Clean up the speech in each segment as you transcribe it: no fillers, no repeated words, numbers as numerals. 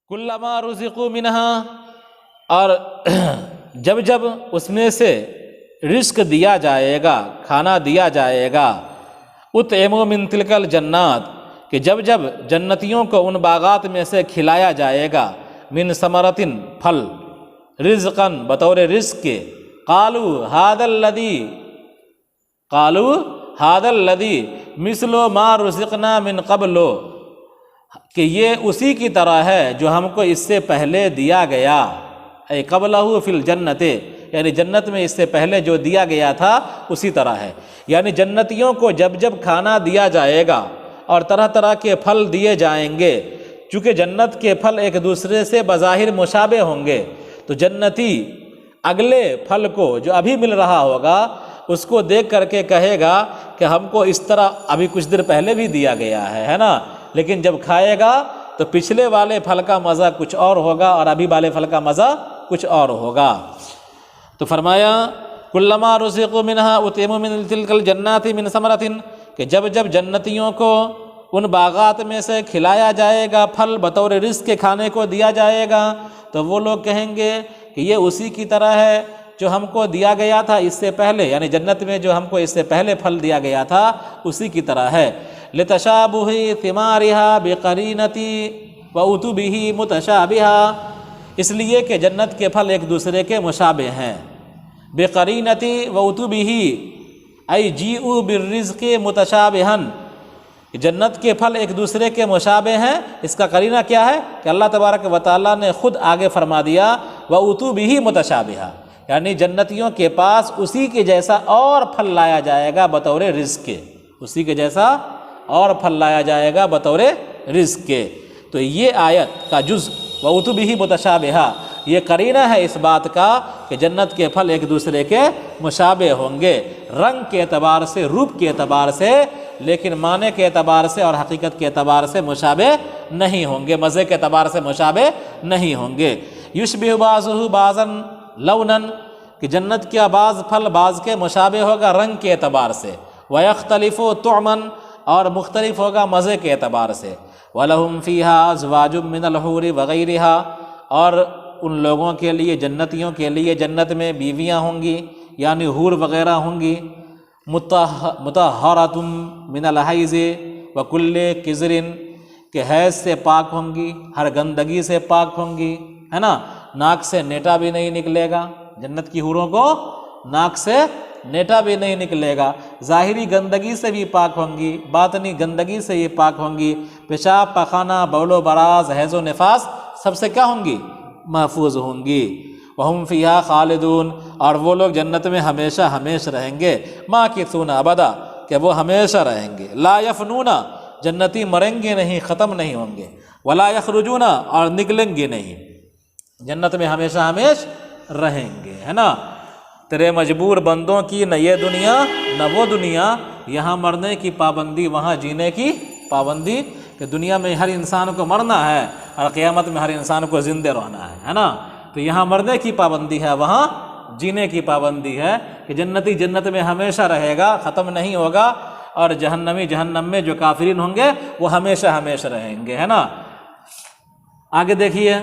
کلما رزقوا منہا، اور جب جب اس میں سے رزق دیا جائے گا، کھانا دیا جائے گا، اطعموا من تلک الجنات، کہ جب جب جنتیوں کو ان باغات میں سے کھلایا جائے گا، من ثمرۃ، پھل، رزقاً، بطور رزق کے، قالوا ھذا الذی مثل ما رزقنا من قبل، کہ یہ اسی کی طرح ہے جو ہم کو اس سے پہلے دیا گیا، اے قبلہ فی الجنت، یعنی جنت میں اس سے پہلے جو دیا گیا تھا اسی طرح ہے۔ یعنی جنتیوں کو جب جب کھانا دیا جائے گا اور طرح طرح کے پھل دیے جائیں گے، چونکہ جنت کے پھل ایک دوسرے سے بظاہر مشابہ ہوں گے، تو جنتی اگلے پھل کو جو ابھی مل رہا ہوگا اس کو دیکھ کر کے کہے گا کہ ہم کو اس طرح ابھی کچھ دیر پہلے بھی دیا گیا ہے نا، لیکن جب کھائے گا تو پچھلے والے پھل کا مزہ کچھ اور ہوگا اور ابھی والے پھل کا مزہ کچھ اور ہوگا۔ تو فرمایا کلما رزقوا منہا اطعموا من تلک الجنات من ثمرۃ، کہ جب جب جنتیوں کو ان باغات میں سے کھلایا جائے گا، پھل بطور رزق کے کھانے کو دیا جائے گا، تو وہ لوگ کہیں گے کہ یہ اسی کی طرح ہے جو ہم کو دیا گیا تھا اس سے پہلے، یعنی جنت میں جو ہم کو اس سے پہلے پھل دیا گیا تھا اسی کی طرح ہے۔ لتشابہ ثمارها بقرینۃ واتوا به متشابہا، اس لیے کہ جنت کے پھل ایک دوسرے کے مشابہ ہیں، بقرینۃ واتوا به ای جیئوا بالرزق متشابہا، جنت کے پھل ایک دوسرے کے مشابہ ہیں۔ اس کا قرینہ کیا ہے کہ اللہ تبارک و تعالیٰ نے خود آگے فرما دیا واتوا به متشابہا، یعنی جنتیوں کے پاس اسی کے جیسا اور پھل لایا جائے گا بطور رزق کے، اسی کے جیسا اور پھل لایا جائے گا بطور رزق کے۔ تو یہ آیت کا جز واتوا به متشابہا یہ قرینہ ہے اس بات کا کہ جنت کے پھل ایک دوسرے کے مشابہ ہوں گے، رنگ کے اعتبار سے، روپ کے اعتبار سے، لیکن معنی کے اعتبار سے اور حقیقت کے اعتبار سے مشابہ نہیں ہوں گے، مزے کے اعتبار سے مشابہ نہیں ہوں گے۔ یشبہ بعضہ بعضا لونا، کہ جنت کا بعض پھل بعض کے مشابہ ہوگا رنگ کے اعتبار سے، ویختلف طعما، اور مختلف ہوگا مزے کے اعتبار سے، وَلَهُمْ فِيهَا أَزْوَاجٌ مِّنَ الْحُورِ وَغَيْرِهَا، اور ان لوگوں کے لیے، جنتیوں کے لیے جنت میں بیویاں ہوں گی، یعنی حور وغیرہ ہوں گی، مطہرۃ من الحیض وکل قذر، کہ حیض سے پاک ہوں گی، ہر گندگی سے پاک ہوں گی، ہے نا، ناک سے نیٹا بھی نہیں نکلے گا، جنت کی حوروں کو ناک سے نیٹا بھی نہیں نکلے گا، ظاہری گندگی سے بھی پاک ہوں گی، باطنی گندگی سے یہ پاک ہوں گی، پیشاب پخانہ بول و براز حیض و نفاس سب سے کیا ہوں گی؟ محفوظ ہوں گی۔ وَهُمْ فِيهَا خَالِدُونَ، اور وہ لوگ جنت میں ہمیشہ ہمیشہ رہیں گے، مَاکِثُونَ ابدا، کہ وہ ہمیشہ رہیں گے، لا یفنون، جنتی مریں گے نہیں، ختم نہیں ہوں گے، ولا یخرجون، اور نکلیں گے نہیں، جنت میں ہمیشہ ہمیشہ رہیں گے، ہے نا۔ تیرے مجبور بندوں کی نہ یہ دنیا نہ وہ دنیا، یہاں مرنے کی پابندی وہاں جینے کی پابندی، کہ دنیا میں ہر انسان کو مرنا ہے اور قیامت میں ہر انسان کو زندہ رہنا ہے نا، تو یہاں مرنے کی پابندی ہے، وہاں جینے کی پابندی ہے، کہ جنتی جنت میں ہمیشہ رہے گا، ختم نہیں ہوگا، اور جہنمی جہنم میں جو کافرین ہوں گے وہ ہمیشہ ہمیشہ رہیں گے، ہے نا۔ آگے دیکھیے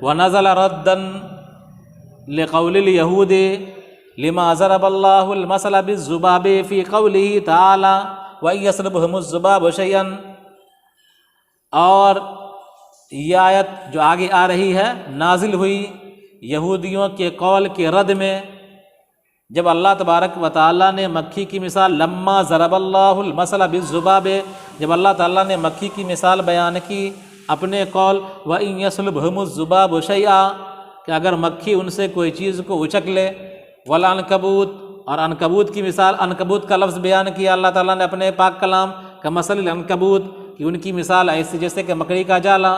وَنَزَلَ رَدًّا لِقَوْلِ الْيَهُودِ لِمَا ضَرَبَ اللَّهُ الْمَثَلَ بِالذُّبَابِ فِي قَوْلِهِ تَعَالَى وَإِن يَسْلُبْهُمُ الذُّبَابُ شَيْئًا، اور یہ آیت جو آگے آ رہی ہے نازل ہوئی یہودیوں کے قول کے رد میں، جب اللہ تبارک و تعالیٰ نے مکھی کی مثال، لما ضرب اللہ المثل بالذباب، جب اللہ تعالیٰ نے مکھی کی مثال بیان کی اپنے قول وَإِن يَسْلُبْهُمُ الذُّبَابُ شَيْئًا، کہ اگر مکھی ان سے کوئی چیز کو اچک لے، والعنکبوت، اور عنکبوت کی مثال، عنکبوت کا لفظ بیان کیا اللہ تعالیٰ نے اپنے پاک کلام کمثل العنکبوت، کہ ان کی مثال ایسی جیسے کہ مکڑی کا جالا،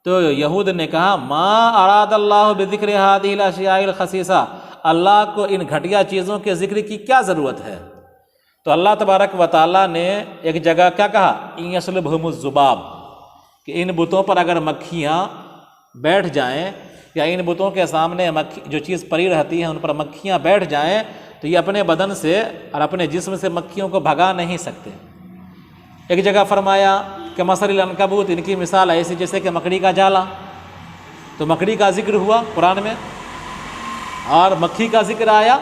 تو یہود نے کہا ما اراد اللہ بذکر هذه الاشیاء الخسیسہ، اللہ کو ان گھٹیا چیزوں کے ذکر کی کیا ضرورت ہے؟ تو اللہ تبارک و تعالیٰ نے ایک جگہ کیا کہا، ان یسلبہم الذباب، کہ ان بتوں پر اگر مکھیاں بیٹھ جائیں، یا ان بتوں کے سامنے جو چیز پڑی رہتی ہے ان پر مکھیاں بیٹھ جائیں، تو یہ اپنے بدن سے اور اپنے جسم سے مکھیوں کو بھگا نہیں سکتے۔ ایک جگہ فرمایا کہ مثل العنکبوت، ان کی مثال ایسی جیسے کہ مکڑی کا جالا۔ تو مکڑی کا ذکر ہوا قرآن میں اور مکھی کا ذکر آیا،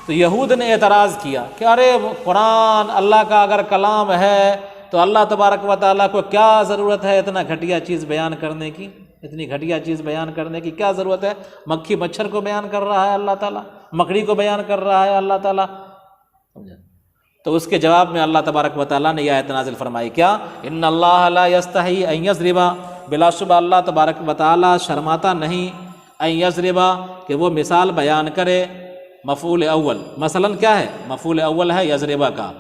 تو یہود نے اعتراض کیا کہ ارے قرآن اللہ کا اگر کلام ہے تو اللہ تبارک و تعالیٰ کو کیا ضرورت ہے اتنا گھٹیا چیز بیان کرنے کی، اتنی گھٹیا چیز بیان کرنے کی کیا ضرورت ہے؟ مکھی مچھر کو بیان کر رہا ہے اللہ تعالیٰ، مکڑی کو بیان کر رہا ہے اللہ تعالیٰ، سمجھا؟ تو اس کے جواب میں اللہ تبارک و تعالیٰ نے یہ آیت نازل فرمائی، کیا؟ ان اللہ لا یستحی ان یضرب، بلا شبہ اللہ تبارک و تعالیٰ شرماتا نہیں، ان یضرب کہ وہ مثال بیان کرے، مفعول اول، مثلاً کیا ہے؟ مفعول اول ہے یضربہ کا۔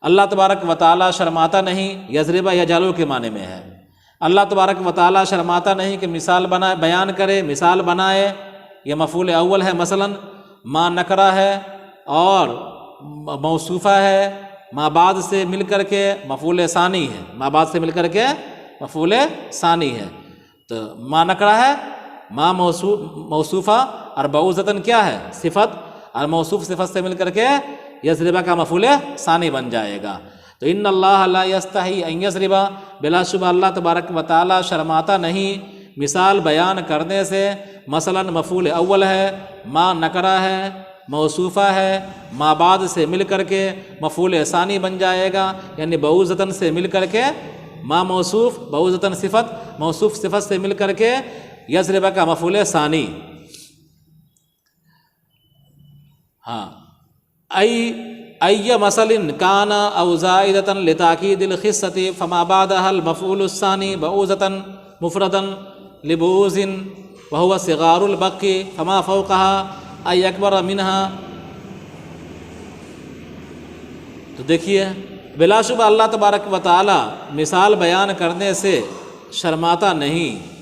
اللہ تبارک و تعالیٰ شرماتا نہیں، یضربہ یجعلو کے معنی میں ہے۔ اللہ تبارک و تعالیٰ شرماتا نہیں کہ مثال بیان کرے، مثال بنائے، یہ مفعول اول ہے۔ مثلاً ما نکرہ ہے اور موصوفہ ہے، ما بعد سے مل کر کے مفعول ثانی ہے، ما بعد سے مل کر کے مفعول ثانی ہے۔ تو ما نکرہ ہے، ما موصوفہ اور بعوضتاً کیا ہے؟ صفت، اور موصوف صفت سے مل کر کے یضربہ کا مفعول ثانی بن جائے گا۔ تو ان اللہ لا یستحی ان یضرب، بلا شبہ اللہ تبارک و تعالیٰ شرماتا نہیں مثال بیان کرنے سے۔ مثلاً مفعول اول ہے، ما نکرہ ہے، موصوفہ ہے، ما بعد سے مل کر کے مفعول ثانی بن جائے گا، یعنی بعوضتاً سے مل کر کے ما موصوف، بعوضتاً صفت، موصوف صفت سے مل کر کے یضربہ کا مفعول ثانی۔ ہاں، ای مثل کان او زائدۃ لتاکید الخصۃ فما بعدها المفعول الثانی بعوضۃ مفردا لبعوض وهو صغار البق فما فوقها ای اکبر منها۔ تو دیکھیے بلا شبہ اللہ تبارک و تعالی مثال بیان کرنے سے شرماتا نہیں۔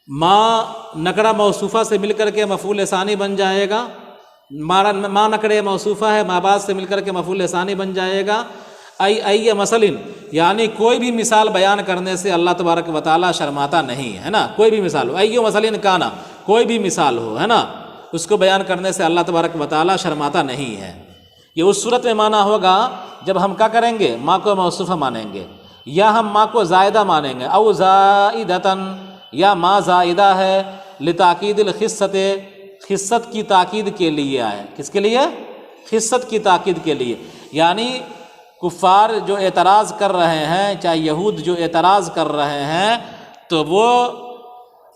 ما نکرہ موصوفہ سے مل کر کے مفعول ثانی بن جائے گا، ما نکرہ موصوفہ ہے، ما بعد سے مل کر کے مفعول ثانی بن جائے گا۔ ای مثل، یعنی کوئی بھی مثال بیان کرنے سے اللہ تبارک و تعالیٰ شرماتا نہیں ہے نا، کوئی بھی مثال ہو، ای مثل کانا، کوئی بھی مثال ہو ہے نا، اس کو بیان کرنے سے اللہ تبارک و تعالیٰ شرماتا نہیں ہے۔ یہ اس صورت میں مانا ہوگا جب ہم کیا کریں گے؟ ما کو موصوفہ مانیں گے، یا ہم ما کو زائدہ مانیں گے، او زائدتاً، یا ما زائدہ ہے لتاکید الخصۃ، خصت کی تاکید کے لیے آئے، کس کے لیے؟ خصت کی تاکید کے لیے، یعنی کفار جو اعتراض کر رہے ہیں، چاہے یہود جو اعتراض کر رہے ہیں، تو وہ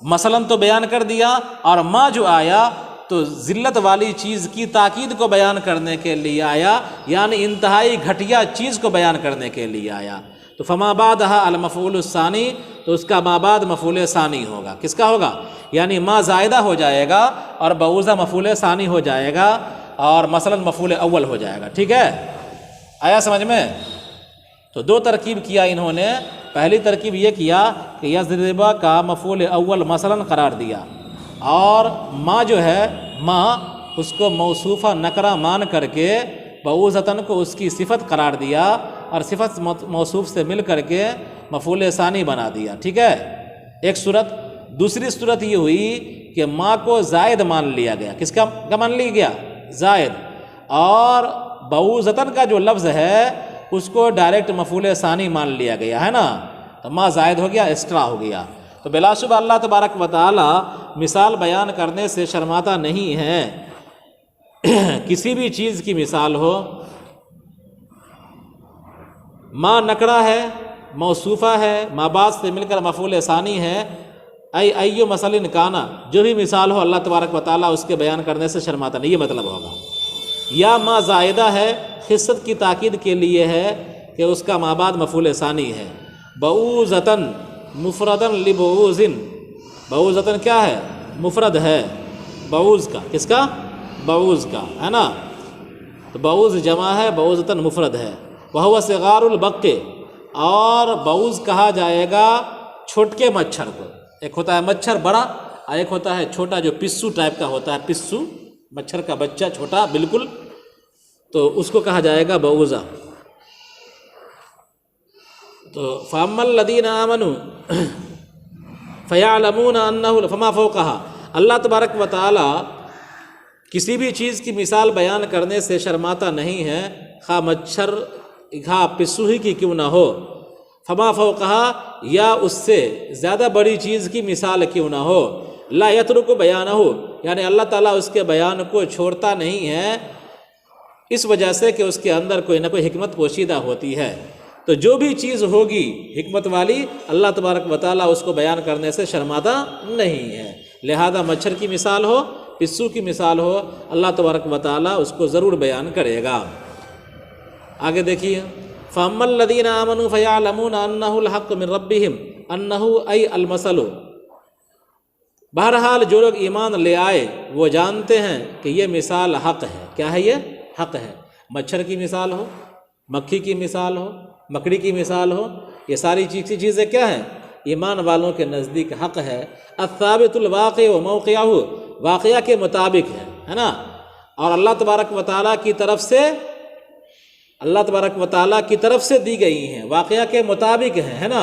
مثلاً تو بیان کر دیا، اور ما جو آیا تو ذلت والی چیز کی تاکید کو بیان کرنے کے لیے آیا، یعنی انتہائی گھٹیا چیز کو بیان کرنے کے لیے آیا۔ تو فما بعدها المفعول الثانی، تو اس کا ما بعد مفعول ثانی ہوگا، کس کا ہوگا؟ یعنی ما زائدہ ہو جائے گا اور بعوضہ مفعول ثانی ہو جائے گا، اور مثلاً مفعول اول ہو جائے گا۔ ٹھیک ہے، آیا سمجھ میں؟ تو دو ترکیب کیا انہوں نے۔ پہلی ترکیب یہ کیا کہ یضربہ کا مفعول اول مثلاً قرار دیا، اور ما جو ہے ما اس کو موصوفہ نکرہ مان کر کے بعوضتاً کو اس کی صفت قرار دیا، اور صفت موصوف سے مل کر کے مفعول ثانی بنا دیا۔ ٹھیک ہے، ایک صورت۔ دوسری صورت یہ ہوئی کہ ما کو زائد مان لیا گیا، کس کا مان لیا گیا؟ زائد، اور بعوضتاً کا جو لفظ ہے اس کو ڈائریکٹ مفعول ثانی مان لیا گیا ہے نا، تو ما زائد ہو گیا، ایکسٹرا ہو گیا۔ تو بلا شبہ اللہ تبارک و تعالی مثال بیان کرنے سے شرماتا نہیں ہے۔ کسی بھی چیز کی مثال ہو، ما نکرہ ہے، موصوفہ ہے، ما بعد سے مل کر مفعول ثانی ہے، ای مثل کانا، جو بھی مثال ہو اللہ تبارک و تعالیٰ اس کے بیان کرنے سے شرماتا نہیں، یہ مطلب ہوگا۔ یا ما زائدہ ہے، خصت کی تاکید کے لیے ہے کہ اس کا ما بعد مفعول ثانی ہے۔ بعوضتاً مفرداً لبعوض، بعوضتاً کیا ہے؟ مفرد ہے بعوض کا، کس کا؟ بعوض کا ہے نا، تو بعوض جمع ہے، بعوضتاً مفرد ہے۔ وہو صغار البق، اور بعوض کہا جائے گا چھوٹکے مچھر کو۔ ایک ہوتا ہے مچھر بڑا، اور ایک ہوتا ہے چھوٹا جو پسو ٹائپ کا ہوتا ہے، پسو مچھر کا بچہ چھوٹا بالکل، تو اس کو کہا جائے گا بعوضہ۔ تو فَأَمَّا الَّذِينَ آمَنُوا فَيَعْلَمُونَ أَنَّهُ فَمَا فَوْقَهَا، اللہ تبارک و تعالی کسی بھی چیز کی مثال بیان کرنے سے شرماتا نہیں ہے، خواہ مچھر خواہ پسو ہی کی کیوں نہ ہو، فما فوقہا یا اس سے زیادہ بڑی چیز کی مثال کیوں نہ ہو، لا یترک بیانہ یعنی اللہ تعالیٰ اس کے بیان کو چھوڑتا نہیں ہے، اس وجہ سے کہ اس کے اندر کوئی نہ کوئی حکمت پوشیدہ ہوتی ہے۔ تو جو بھی چیز ہوگی حکمت والی، اللہ تبارک و تعالیٰ اس کو بیان کرنے سے شرماتا نہیں ہے، لہذا مچھر کی مثال ہو، پسو کی مثال ہو، اللہ تبارک و تعالیٰ اس کو ضرور بیان کرے گا۔ آگے دیکھیے، فَأَمَّا الَّذِينَ آمَنُوا فَيَعْلَمُونَ أَنَّهُ الْحَقُّ مِنْ رَبِّهِمْ أَنَّهُ أَيْ الْمَثَلُ، بہرحال جو لوگ ایمان لے آئے وہ جانتے ہیں کہ یہ مثال حق ہے۔ کیا ہے؟ یہ حق ہے۔ مچھر کی مثال ہو، مکھی کی مثال ہو، مکڑی کی مثال ہو، یہ ساری چیزیں کیا ہیں؟ ایمان والوں کے نزدیک حق ہے۔ الثابت الواقع و موقعہ، واقعہ کے مطابق ہے نا، اور اللہ تبارک و تعالیٰ کی طرف سے دی گئی ہیں، واقعہ کے مطابق ہے نا،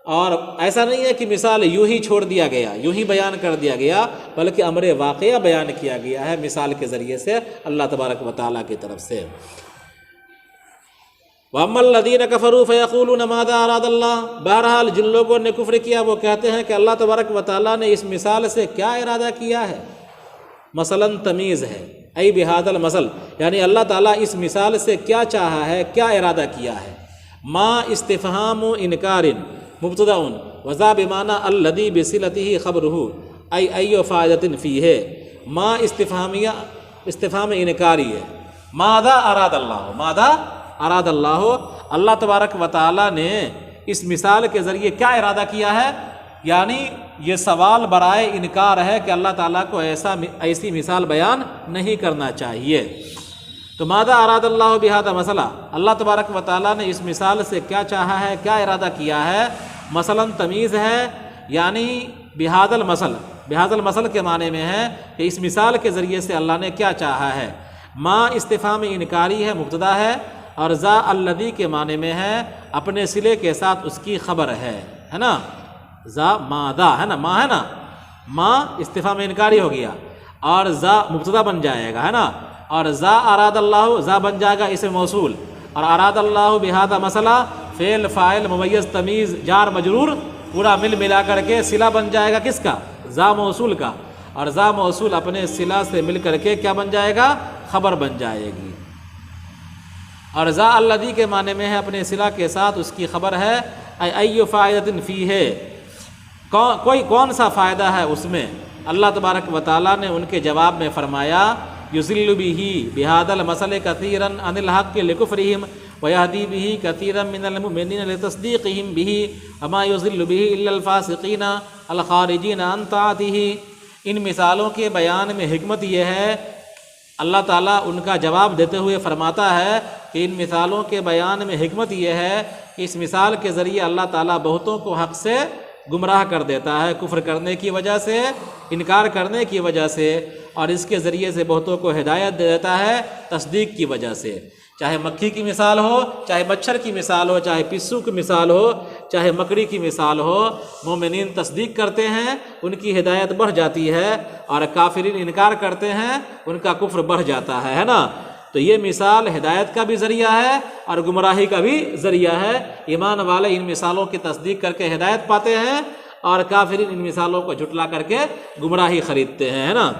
اور ایسا نہیں ہے کہ مثال یوں ہی چھوڑ دیا گیا، یوں ہی بیان کر دیا گیا، بلکہ امر واقعہ بیان کیا گیا ہے مثال کے ذریعے سے اللہ تبارک و تعالیٰ کی طرف سے۔ وَأَمَّا الَّذِينَ كَفَرُوا فَيَقُولُونَ مَاذَا أَرَادَ اللَّهُ، بہرحال جن لوگوں نے کفر کیا وہ کہتے ہیں کہ اللہ تبارک و تعالیٰ نے اس مثال سے کیا ارادہ کیا ہے۔ مثلاً تمیز ہے، ای بہذا المثل، یعنی اللہ تعالیٰ اس مثال سے کیا چاہا ہے، کیا ارادہ کیا ہے۔ ما استفہام انکار مبتدأ وذا بمعنى الذي بصلته خبره ای فائدۃ فیہ، ما استفہام انکاری ہے۔ ماذا اراد اللہ، ماذا اراد اللہ، اللہ تبارک و تعالیٰ نے اس مثال کے ذریعے کیا ارادہ کیا ہے، یعنی یہ سوال برائے انکار ہے کہ اللہ تعالیٰ کو ایسی مثال بیان نہیں کرنا چاہیے۔ تو ماذا اراد اللہ بہذا مسئلہ، اللہ تبارک و تعالیٰ نے اس مثال سے کیا چاہا ہے، کیا ارادہ کیا ہے۔ مثلاً تمیز ہے، یعنی بہذا المثل، بہذا المثل کے معنی میں ہے کہ اس مثال کے ذریعے سے اللہ نے کیا چاہا ہے۔ ما استفہام انکاری ہے، مبتدا ہے، اور ذا الذی کے معنی میں ہے اپنے صلے کے ساتھ اس کی خبر ہے نا، ذا ماذا ہے نا، ما ہے نا، ما استفہام انکاری ہو گیا اور ذا مبتدا بن جائے گا ہے نا، اور ذا اراد اللہ، ذا بن جائے گا اسم موصول، اور اراد اللہ بہذا مسئلہ فعل فاعل ممیز تمیز جار مجرور پورا ملا کر کے صلہ بن جائے گا کس کا، ذا موصول کا، اور ذا موصول اپنے صلہ سے مل کر کے کیا بن جائے گا، خبر بن جائے گی۔ اور ذا الذی کے معنی میں ہے اپنے صلہ کے ساتھ اس کی خبر ہے، ای فائدۃ فیہ، کون سا فائدہ ہے اس میں۔ اللہ تبارک و تعالیٰ نے ان کے جواب میں فرمایا، یضل بہ بہذا المثل کثیرا عن الحق لکفرہم ویہدی بہ کثیرا من المؤمنین لتصدیقہم بہ وما یضل بہ الا الفاسقین الخارجین عن طاعتہ۔ ان مثالوں کے بیان میں حکمت یہ ہے، اللہ تعالیٰ ان کا جواب دیتے ہوئے فرماتا ہے کہ ان مثالوں کے بیان میں حکمت یہ ہے کہ اس مثال کے ذریعے اللہ تعالیٰ بہتوں کو حق سے گمراہ کر دیتا ہے، کفر کرنے کی وجہ سے، انکار کرنے کی وجہ سے، اور اس کے ذریعے سے بہتوں کو ہدایت دے دیتا ہے تصدیق کی وجہ سے۔ چاہے مکھی کی مثال ہو، چاہے مچھر کی مثال ہو، چاہے پسو کی مثال ہو، چاہے مکڑی کی مثال ہو، مومنین تصدیق کرتے ہیں ان کی ہدایت بڑھ جاتی ہے، اور کافرین انکار کرتے ہیں ان کا کفر بڑھ جاتا ہے نا۔ تو یہ مثال ہدایت کا بھی ذریعہ ہے اور گمراہی کا بھی ذریعہ ہے۔ ایمان والے ان مثالوں کی تصدیق کر کے ہدایت پاتے ہیں، اور کافرین ان مثالوں کو جھٹلا کر کے گمراہی خریدتے ہیں، ہے نا۔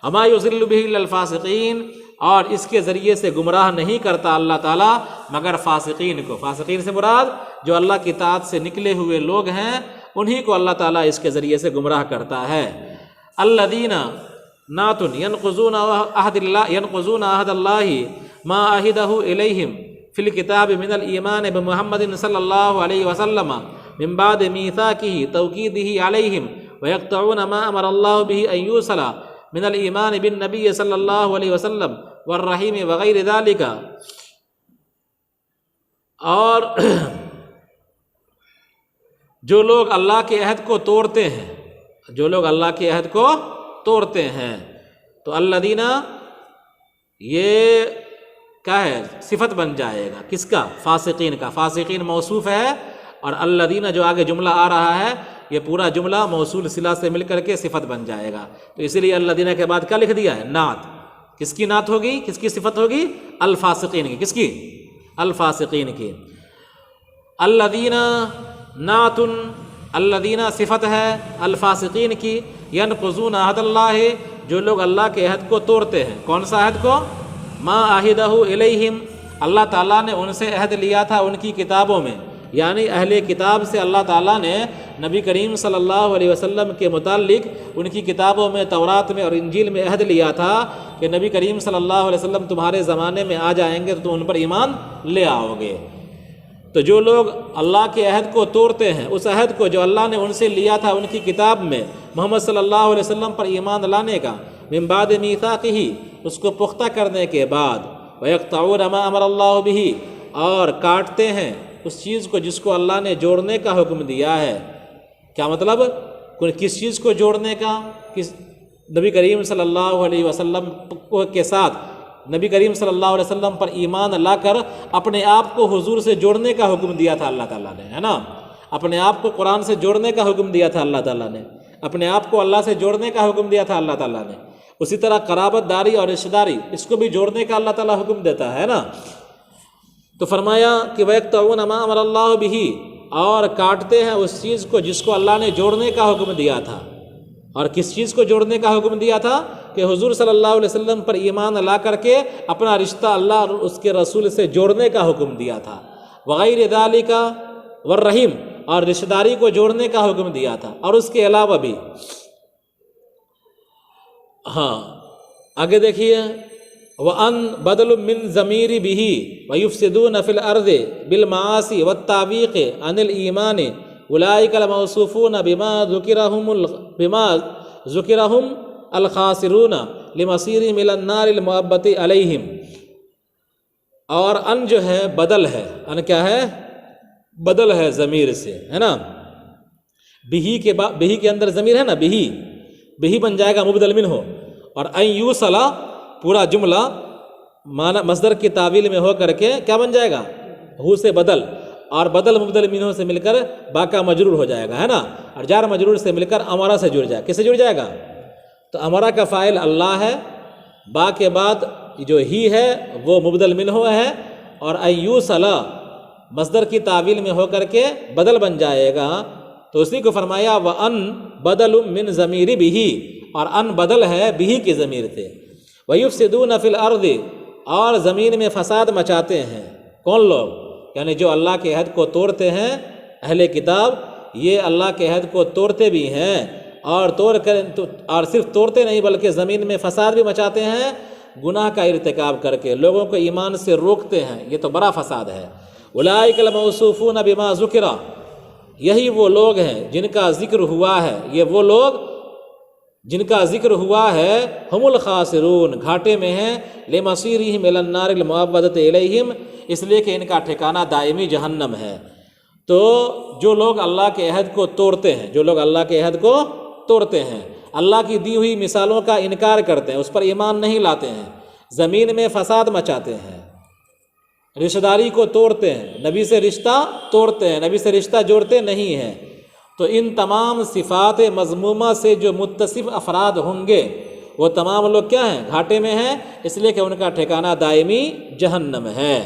وما یضل بہ الا الفاسقین، اور اس کے ذریعے سے گمراہ نہیں کرتا اللہ تعالیٰ مگر فاسقین کو۔ فاسقین سے مراد جو اللہ کی اطاعت سے نکلے ہوئے لوگ ہیں، انہی کو اللہ تعالیٰ اس کے ذریعے سے گمراہ کرتا ہے۔ الذین ینقضون عہد اللہ ما عہدہ الیہم فی الکتاب من الایمان بمحمد صلی اللہ علیہ وسلم من بعد میثاقہ توکیدہ علیہم ویقطعون ما امر اللہ بہ ان یوصل من الایمان بالنبی صلی اللہ علیہ وسلم والرحیم وغیر ذالک۔ اور جو لوگ اللہ کے عہد کو توڑتے ہیں، جو لوگ اللہ کے عہد کو توڑتے ہیں، تو الذین یہ کیا ہے، صفت بن جائے گا کس کا، فاسقین کا۔ فاسقین موصوف ہے، اور الذین جو آگے جملہ آ رہا ہے یہ پورا جملہ موصول صلہ سے مل کر کے صفت بن جائے گا، تو اسی لیے الذین کے بعد کیا لکھ دیا ہے، نعت۔ کس کی نعت ہوگی، کس کی صفت ہوگی؟ الفاسقین کی۔ کس کی؟ الفاسقین کی۔ الذین نعت، الذین صفت ہے الفاسقین کی، ینقضون عہد اللہ، جو لوگ اللہ کے عہد کو توڑتے ہیں۔ کون سا عہد کو؟ ما عہدہ الیہم، اللہ تعالیٰ نے ان سے عہد لیا تھا ان کی کتابوں میں، یعنی اہل کتاب سے اللہ تعالیٰ نے نبی کریم صلی اللہ علیہ وسلم کے متعلق ان کی کتابوں میں، تورات میں اور انجیل میں عہد لیا تھا کہ نبی کریم صلی اللہ علیہ وسلم تمہارے زمانے میں آ جائیں گے تو تم ان پر ایمان لے آؤ گے۔ تو جو لوگ اللہ کے عہد کو توڑتے ہیں، اس عہد کو جو اللہ نے ان سے لیا تھا ان کی کتاب میں محمد صلی اللہ علیہ وسلم پر ایمان لانے کا، من بعد میثاقہ، اس کو پختہ کرنے کے بعد، وَيَقْطَعُونَ مَا أَمَرَ اللَّهُ بِهِ، اور کاٹتے ہیں اس چیز کو جس کو اللہ نے جوڑنے کا حکم دیا ہے۔ کیا مطلب؟ کس چیز کو جوڑنے کا؟ کس نبی کریم صلی اللہ علیہ وسلم کے ساتھ نبی کریم صلی اللہ علیہ وسلم پر ایمان لا کر اپنے آپ کو حضور سے جوڑنے کا حکم دیا تھا اللہ تعالیٰ نے، ہے نا؟ اپنے آپ کو قرآن سے جوڑنے کا حکم دیا تھا اللہ تعالیٰ نے، اپنے آپ کو اللہ سے جوڑنے کا حکم دیا تھا اللہ تعالیٰ نے۔ اسی طرح قرابت داری اور رشتہ داری، اس کو بھی جوڑنے کا اللہ تعالیٰ حکم دیتا ہے نا۔ تو فرمایا کہ وَيَقْطَعُونَ مَا أَمَرَ اللَّهُ بِهِ، اور کاٹتے ہیں اس چیز کو جس کو اللہ نے جوڑنے کا حکم دیا تھا۔ اور کس چیز کو جوڑنے کا حکم دیا تھا؟ کہ حضور صلی اللہ علیہ وسلم پر ایمان لا کر کے اپنا رشتہ اللہ اور اس کے رسول سے جوڑنے کا حکم دیا تھا۔ وغیر ذالک والرحیم، اور رشتہ داری کو جوڑنے کا حکم دیا تھا، اور اس کے علاوہ بھی۔ ہاں آگے دیکھیے، وَأَن بَدَلٌ مِّن ضَمِيرِ بِهِ وَيُفْسِدُونَ فِي الْأَرْضِ بِالْمَعَاصِي وَالتَّعْوِيقِ عَنِ الْإِيمَانِ أُولَٰئِكَ الْمَوْصُوفُونَ بِمَا ذُكِرَهُمْ الْخَاسِرُونَ لِمَصِيرِهِمْ إِلَى النَّارِ الْمُؤَبَّدِ عَلَيْهِمْ، اور ان جو ہے بدل ہے، ان کیا ہے؟ بدل ہے ضمیر سے، ہے نا؟ بہی کے اندر ضمیر ہے نا، بہی بن جائے گا مبدل منہ، اور ان یوصلا پورا جملہ معنی مصدر کی تعویل میں ہو کر کے کیا بن جائے گا؟ ہو سے بدل، اور بدل مبدل منہ سے مل کر با کا مجرور ہو جائے گا، ہے نا؟ اور جار مجرور سے مل کر امارہ سے جڑ جائے، کس سے جڑ جائے گا؟ تو امارہ کا فاعل اللہ ہے، با کے بعد جو ہی ہے وہ مبدل منہ ہے، اور ایوصلا مصدر کی تعویل میں ہو کر کے بدل بن جائے گا۔ تو اسی کو فرمایا وَأَن بَدَلٌ مِّن ضَمِيرِ بِهِ، اور ان بدل ہے بِهِ کی ضمیر سے۔ وَيُفْسِدُونَ فِي الْأَرْضِ، اور زمین میں فساد مچاتے ہیں۔ کون لوگ؟ یعنی جو اللہ کے عہد کو توڑتے ہیں، اہل کتاب یہ اللہ کے عہد کو توڑتے بھی ہیں، اور اور صرف توڑتے نہیں بلکہ زمین میں فساد بھی مچاتے ہیں، گناہ کا ارتکاب کر کے لوگوں کو ایمان سے روکتے ہیں، یہ تو بڑا فساد ہے۔ اولئک الموصوفون بما ذکر، یہی وہ لوگ ہیں جن کا ذکر ہوا ہے، یہ وہ لوگ جن کا ذکر ہوا ہے، ہم الخاسرون، گھاٹے میں ہیں، لمصیرہم الی النار المؤبدۃ الیہم، اس لیے کہ ان کا ٹھکانہ دائمی جہنم ہے۔ تو جو لوگ اللہ کے عہد کو توڑتے ہیں، جو لوگ اللہ کے عہد کو توڑتے ہیں، اللہ کی دی ہوئی مثالوں کا انکار کرتے ہیں، اس پر ایمان نہیں لاتے ہیں، زمین میں فساد مچاتے ہیں، رشتہ داری کو توڑتے ہیں، نبی سے رشتہ توڑتے ہیں، نبی سے رشتہ جوڑتے نہیں ہیں، تو ان تمام صفات مذمومہ سے جو متصف افراد ہوں گے وہ تمام لوگ کیا ہیں؟ گھاٹے میں ہیں، اس لیے کہ ان کا ٹھکانہ دائمی جہنم ہے۔